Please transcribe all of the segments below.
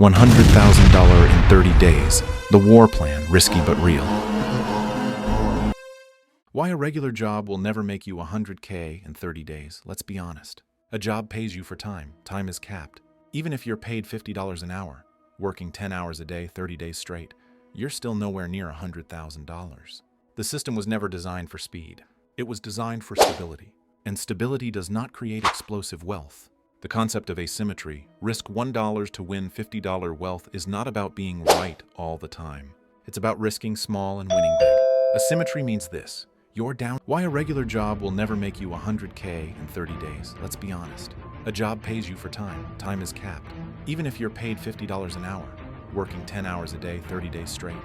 $100,000 in 30 days. The war plan, risky but real. Why a regular job will never make you $100K in 30 days. Let's be honest. A job pays you for time. Time is capped. Even if you're paid $50 an hour, working 10 hours a day, 30 days straight, you're still nowhere near $100,000. The system was never designed for speed. It was designed for stability. And stability does not create explosive wealth. The concept of asymmetry, risk $1 to win $50 wealth, is not about being right all the time. It's about risking small and winning big. Asymmetry means this. You're down. Why a regular job will never make you $100K in 30 days. Let's be honest. A job pays you for time. Time is capped. Even if you're paid $50 an hour, working 10 hours a day, 30 days straight,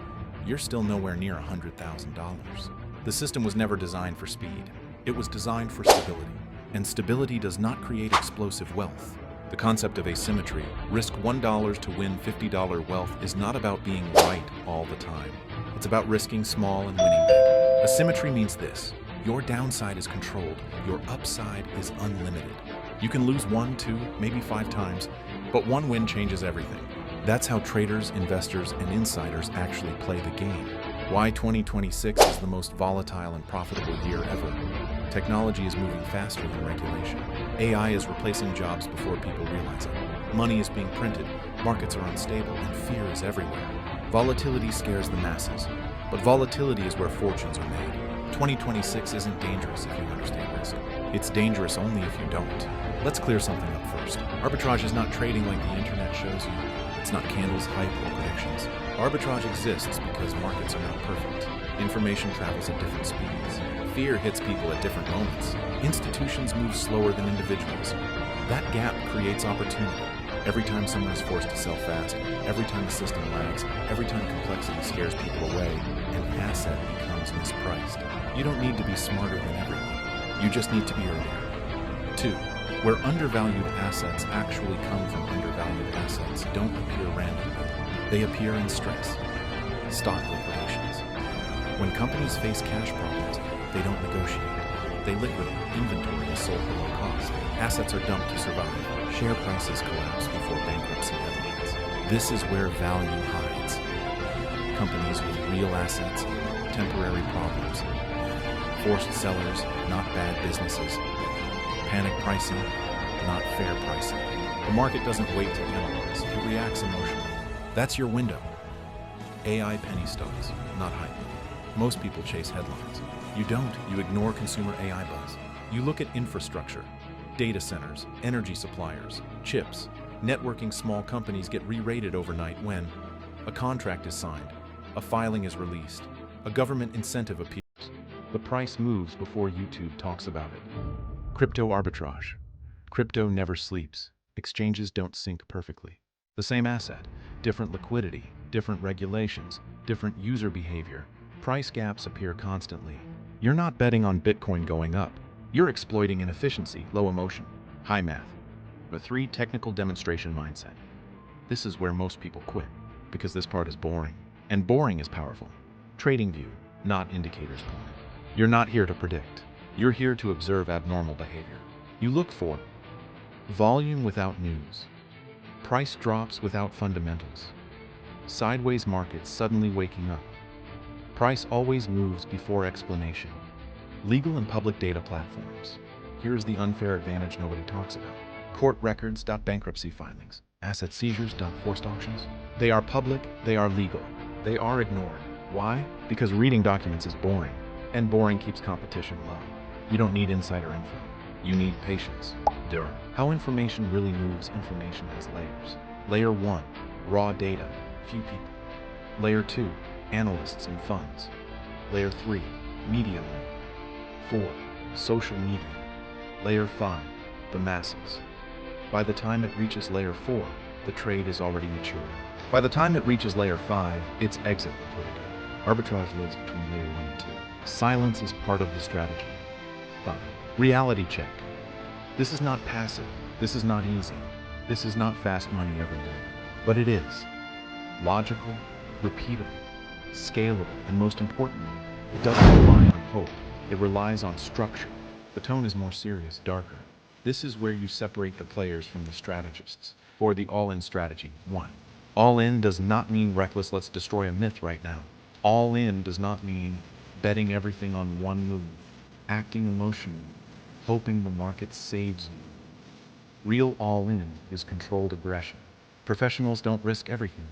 you're still nowhere near $100,000. The system was never designed for speed. It was designed for stability. And stability does not create explosive wealth. The concept of asymmetry, risk $1 to win $50 wealth, is not about being right all the time. It's about risking small and winning big. Asymmetry means this. Your downside is controlled. Your upside is unlimited. You can lose 1, 2, maybe 5 times, but one win changes everything. That's how traders, investors, and insiders actually play the game. Why 2026 is the most volatile and profitable year ever. Technology is moving faster than regulation. AI is replacing jobs before people realize it. Money is being printed, markets are unstable, and fear is everywhere. Volatility scares the masses, but volatility is where fortunes are made. 2026 isn't dangerous if you understand risk. It's dangerous only if you don't. Let's clear something up first. Arbitrage is not trading like the internet shows you. It's not candles, hype, or predictions. Arbitrage exists because markets are not perfect. Information travels at different speeds. Fear hits people at different moments. Institutions move slower than individuals. That gap creates opportunity. Every time someone is forced to sell fast, every time the system lags, every time complexity scares people away, an asset becomes mispriced. You don't need to be smarter than everyone. You just need to be earlier. 2. Where undervalued assets actually come from undervalued assets don't appear randomly. They appear in stress. Stock liquidations. When companies face cash problems, they don't negotiate. They liquidate. Inventory is sold below cost. Assets are dumped to survive. Share prices collapse before bankruptcy headlines. This is where value hides. Companies with real assets, temporary problems. Forced sellers, not bad businesses. Panic pricing, not fair pricing. The market doesn't wait to analyze. It reacts emotionally. That's your window. AI penny stocks, not hype. Most people chase headlines. You don't. You ignore consumer AI buzz. You look at infrastructure, data centers, energy suppliers, chips. Networking small companies get re-rated overnight when a contract is signed, a filing is released, a government incentive appears. The price moves before YouTube talks about it. Crypto arbitrage. Crypto never sleeps. Exchanges don't sync perfectly. The same asset, different liquidity, different regulations, different user behavior. Price gaps appear constantly. You're not betting on Bitcoin going up. You're exploiting inefficiency, low emotion, high math. The 3 technical demonstration mindset. This is where most people quit, because this part is boring. And boring is powerful. Trading view, not indicators point. You're not here to predict. You're here to observe abnormal behavior. You look for volume without news, price drops without fundamentals, sideways markets suddenly waking up. Price always moves before explanation. Legal and public data platforms. Here's the unfair advantage nobody talks about. Court records, bankruptcy filings, asset seizures, forced auctions. They are public, they are legal. They are ignored. Why? Because reading documents is boring, and boring keeps competition low. You don't need insider info. You need patience. How information really moves. Information has layers. Layer 1, raw data, few people. Layer 2, analysts and funds. Layer 3, media layer. 4, social media. Layer 5, the masses. By the time it reaches layer 4, the trade is already mature. By the time it reaches layer 5, it's exit liquidity. Arbitrage lives between layer 1 and 2. Silence is part of the strategy. 5. Reality check. This is not passive. This is not easy. This is not fast money every day. But it is. Logical, repeatable, scalable, and most importantly, it doesn't rely on hope. It relies on structure. The tone is more serious, darker. This is where you separate the players from the strategists. For the all-in strategy. 1. All in does not mean reckless, let's destroy a myth right now. All in does not mean betting everything on one move, acting emotionally, hoping the market saves you. Real all in is controlled aggression. Professionals don't risk everything.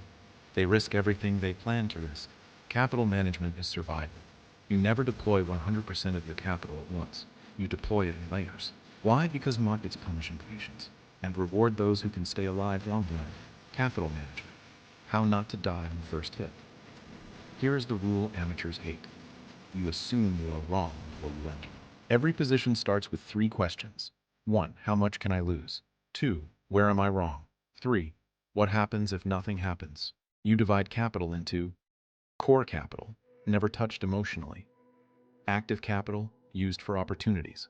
They risk everything they plan to risk. Capital management is survival. You never deploy 100% of your capital at once. You deploy it in layers. Why? Because markets punish impatience and reward those who can stay alive long enough. Capital management. How not to die on the first hit. Here is the rule amateurs hate. You assume you are wrong before you enter. Every position starts with 3 questions. 1. How much can I lose? 2. Where am I wrong? 3. What happens if nothing happens? You divide capital into core capital, never touched emotionally. Active capital, used for opportunities.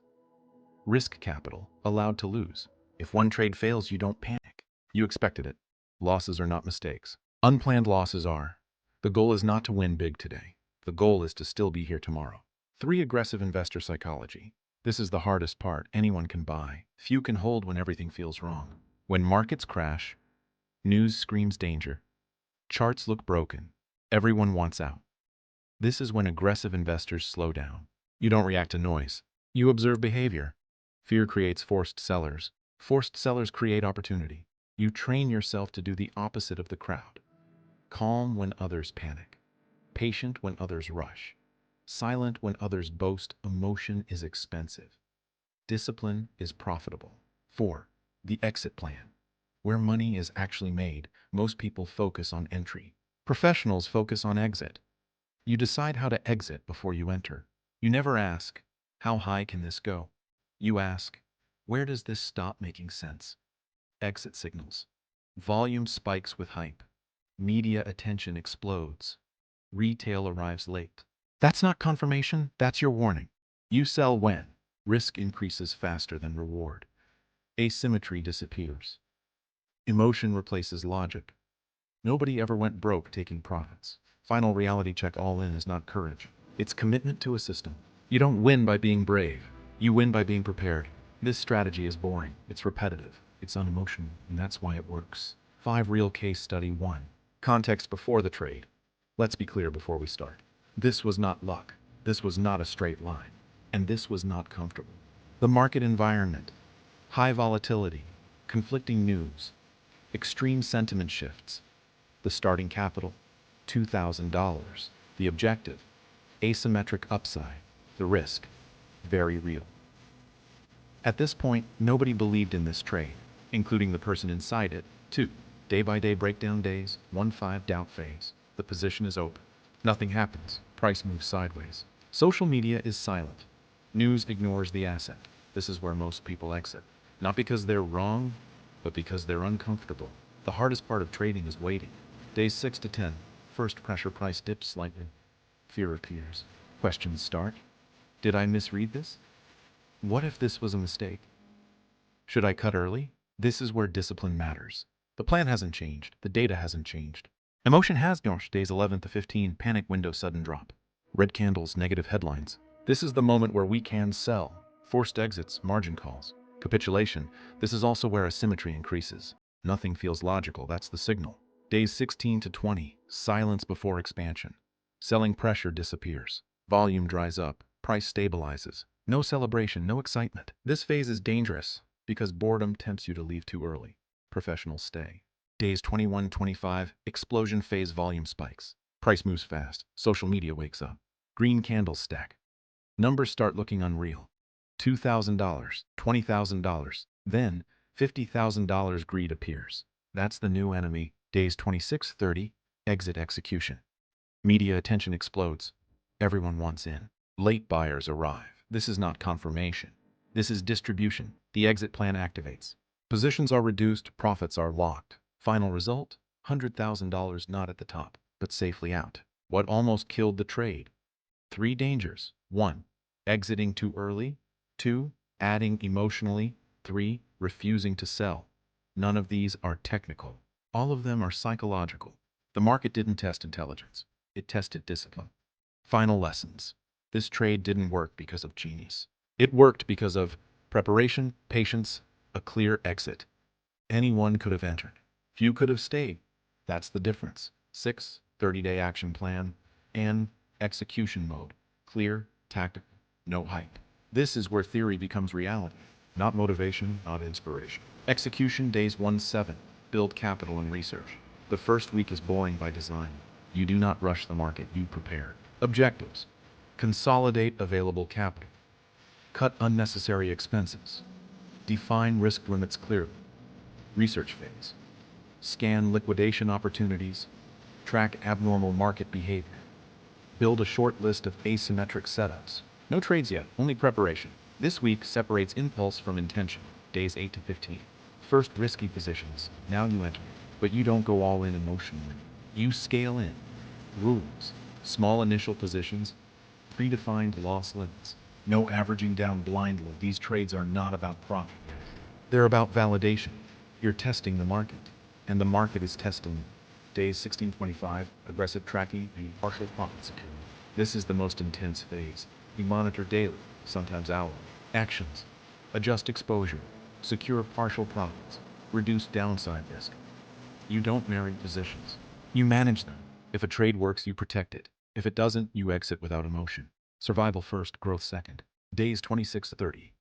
Risk capital, allowed to lose. If one trade fails, you don't panic. You expected it. Losses are not mistakes. Unplanned losses are. The goal is not to win big today. The goal is to still be here tomorrow. 3. Aggressive investor psychology. This is the hardest part. Anyone can buy. Few can hold when everything feels wrong. When markets crash, news screams danger. Charts look broken. Everyone wants out. This is when aggressive investors slow down. You don't react to noise. You observe behavior. Fear creates forced sellers. Forced sellers create opportunity. You train yourself to do the opposite of the crowd. Calm when others panic. Patient when others rush. Silent when others boast. Emotion is expensive. Discipline is profitable. 4. The exit plan. Where money is actually made, most people focus on entry. Professionals focus on exit. You decide how to exit before you enter. You never ask, how high can this go? You ask, where does this stop making sense? Exit signals. Volume spikes with hype. Media attention explodes. Retail arrives late. That's not confirmation, that's your warning. You sell when risk increases faster than reward. Asymmetry disappears. Emotion replaces logic. Nobody ever went broke taking profits. Final reality check. All in is not courage. It's commitment to a system. You don't win by being brave. You win by being prepared. This strategy is boring. It's repetitive. It's unemotional, and that's why it works. 5 real case study. 1. Context before the trade. Let's be clear before we start. This was not luck. This was not a straight line. And this was not comfortable. The market environment. High volatility. Conflicting news. Extreme sentiment shifts. The starting capital, $2,000. The objective, asymmetric upside. The risk, very real. At this point, nobody believed in this trade, including the person inside it. 2. Day-by-day breakdown days. 1-5 doubt phase. The position is open. Nothing happens. Price moves sideways. Social media is silent. News ignores the asset. This is where most people exit. Not because they're wrong, but because they're uncomfortable. The hardest part of trading is waiting. Days 6 to 10. First pressure, price dips slightly. Fear appears. Questions start. Did I misread this? What if this was a mistake? Should I cut early? This is where discipline matters. The plan hasn't changed. The data hasn't changed. Emotion has changed. Days 11 to 15. Panic window, sudden drop. Red candles, negative headlines. This is the moment where we can sell. Forced exits, margin calls. Capitulation. This is also where asymmetry increases. Nothing feels logical. That's the signal. Days 16 to 20. Silence before expansion. Selling pressure disappears. Volume dries up. Price stabilizes. No celebration, no excitement. This phase is dangerous because boredom tempts you to leave too early. Professionals stay. Days 21-25. Explosion phase, volume spikes. Price moves fast. Social media wakes up. Green candles stack. Numbers start looking unreal. $2,000, $20,000. Then $50,000. Greed appears. That's the new enemy. Days 26-30. Exit execution. Media attention explodes. Everyone wants in. Late buyers arrive. This is not confirmation. This is distribution. The exit plan activates. Positions are reduced, profits are locked. Final result, $100,000 not at the top, but safely out. What almost killed the trade? 3 dangers. 1. Exiting too early. 2. Adding emotionally. 3. Refusing to sell. None of these are technical. All of them are psychological. The market didn't test intelligence. It tested discipline. Final lessons. This trade didn't work because of genius. It worked because of preparation, patience, a clear exit. Anyone could have entered. Few could have stayed. That's the difference. 6. 30-day action plan. And execution mode. Clear, tactical, no hype. This is where theory becomes reality. Not motivation, not inspiration. Execution days 1-7. Build capital and research. The first week is boring by design. You do not rush the market, you prepare. Objectives. Consolidate available capital. Cut unnecessary expenses. Define risk limits clearly. Research phase. Scan liquidation opportunities. Track abnormal market behavior. Build a short list of asymmetric setups. No trades yet, only preparation. This week separates impulse from intention. Days 8 to 15. First risky positions. Now you enter. But you don't go all in emotionally. You scale in. Rules. Small initial positions. Predefined loss limits. No averaging down blindly. These trades are not about profit. They're about validation. You're testing the market. And the market is testing you. Days 16-25, aggressive tracking and partial profit security. This is the most intense phase. You monitor daily, sometimes hourly. Actions. Adjust exposure. Secure partial profits. Reduce downside risk. You don't marry positions. You manage them. If a trade works, you protect it. If it doesn't, you exit without emotion. Survival first, growth second. Days 26-30.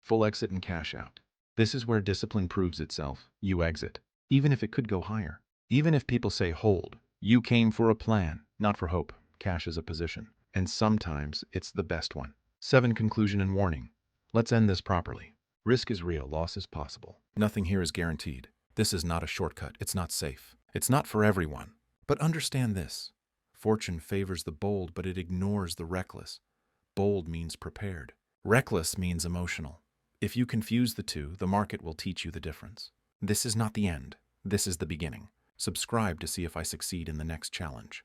Full exit and cash out. This is where discipline proves itself. You exit. Even if it could go higher. Even if people say hold. You came for a plan, not for hope. Cash is a position. And sometimes it's the best one. 7. Conclusion and warning. Let's end this properly. Risk is real, loss is possible. Nothing here is guaranteed. This is not a shortcut. It's not safe. It's not for everyone. But understand this. Fortune favors the bold, but it ignores the reckless. Bold means prepared. Reckless means emotional. If you confuse the two, the market will teach you the difference. This is not the end. This is the beginning. Subscribe to see if I succeed in the next challenge.